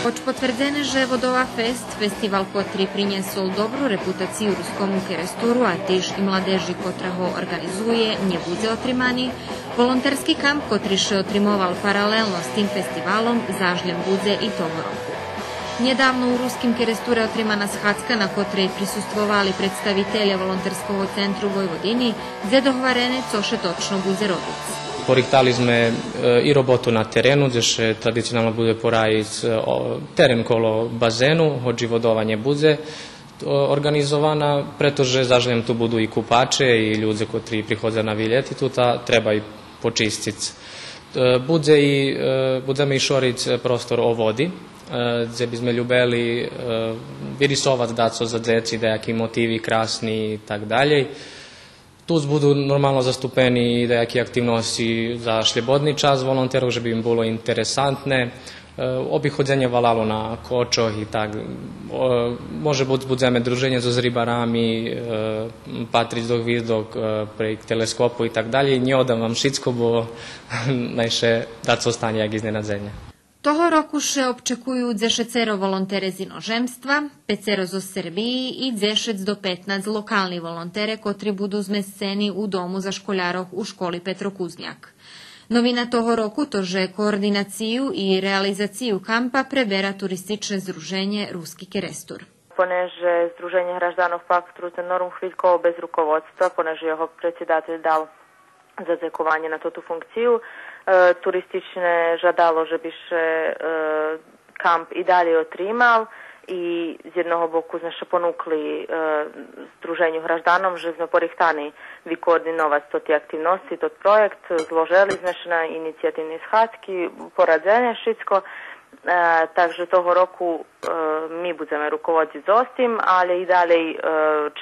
Хоч потвердзене, že Vodova Fest, festival kotri prinjesol dobru reputaciju ruskomu keresturu, a tež i mladeži kotra ho organizuje, nje budze otrimani, volonterski kamp kotri še otrimoval paralelno s tim festivalom, zažljem budze i toho roku. Njedavno u ruskim keresture otrimana shacka na kotrej prisustvovali predstavitelje volonterskog centru u Vojvodini, gdje dohvarene co še točno budze robic. Porihtali sme i robotu na terenu, gdje še tradicionalno bude porajic teren kolo bazenu, odživodovanje budze organizovana, pretože zaželjem tu budu i kupače i ljudze koji prihodze na viljeti, tu treba i počistic. Budzeme i šoric prostor o vodi, gdje bismo ljubeli virisovat daco za djeci, dejaki motivi krasni i tak dalje. Tu budu normalno zastupeni dejaki aktivnosti za šljebodni čas volonterov, že bi im bilo interesantne. Obihodzenje valalu na kočoh i tak. Može budzeme druženje z ribarami, patrić do hvіздок prek teleskopu i tak dalje. Nje odam vam šitsko, bo najše daco stanje jak iznenadzenje. Toho roku še občekuju 10 volontere z inozemstva, 5 zo Srbiji i 10 do 15 lokalni volontere kotri budu zmesceni u domu za školjarov u školi Petro Kuznjak. Novina toho roku to, že koordinaciju i realizaciju kampa prebera turistične združenje Ruski kerestur. Poneže Združenje hraždanov pak Trudne Norum Hviljkovo bez rukovodstva, poneže jeho predsjedatelj dal zadzekovanje na tu funkciju. Turistične žadalo, že bi še kamp i dalje otrimal i z jednog boku znaše ponukli Združenju hraždanom, že sme porihtani vykoordinovať toti aktivnosti, tot projekt, zloželi znaše na inicijativni shacki, poradzene šitsko, takže toho roku mi budeme rukovoditi z ostim, ali i dalej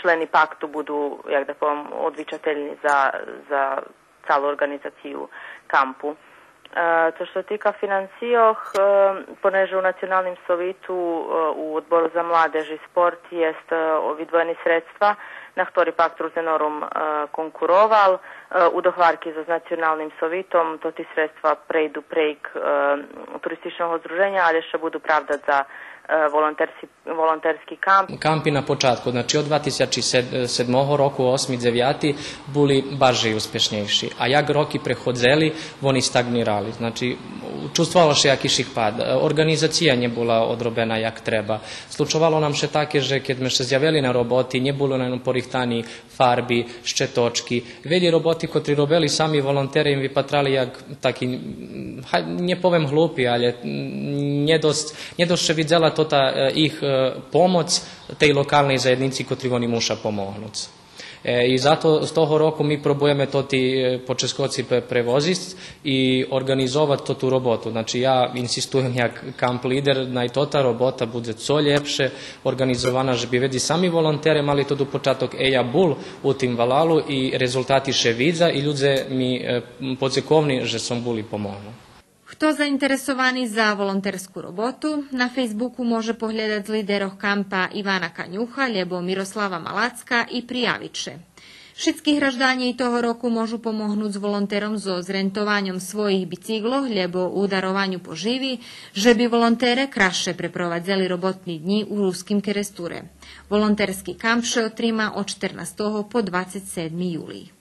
členi paktu budu, jak da povem, odvičateljni za calu organizaciju kampu. To što tika financijoh, poneže u Nacionalnim sovitu u odboru za mladež i sport jest vidvojeni sredstva na ktori pak Trudne Norum konkuroval. U dohvarki za Nacionalnim sovitom to ti sredstva prejdu prejk turističnog združenja, ali še budu pravdat za volonterski kamp. Kampi na počatku, znači od 2007 roku, 8-9, bili baš uspješnejši, a jak roki prehodzeli, oni stagnirali. Znači, čustvovalo še jakiših pad. Organizacija nje bila odrobena jak treba. Slučovalo nam še take, že kad me še zjavili na roboti, nje bilo na porihtani farbi, ščetočki. Veli roboti, kotri robili sami volontere, im vypatrali jak taki, nje povem hlupi, ali nje dost še vidzela tota ih pomoc tej lokalnej zajednici kotri oni muša pomognuti. I zato z toho roku mi probujeme to ti po Českoci prevoziti i organizovati to tu robotu. Znači ja insistujem jak kamp lider da i ta robota bude co ljepše organizovana, že bi vedi sami volontere mali to do počatok eja bul u tim valalu i rezultati še vidza i ljudze mi podzekovni, že som buli pomognu. Kto zainteresovani za volontersku robotu, na Facebooku može pogledati liderov kampa Ivana Kanjuha, ljebo Miroslava Malacka i prijavit še. Šitski hraždanje i toho roku možu pomognuti s volonterom zo zrentovanjem svojih biciklov, ljebo u darovanju poživi, že bi volontere kraše preprovadzeli robotni dni u ruskim keresture. Volonterski kamp še otrima od 14. po 27. juli.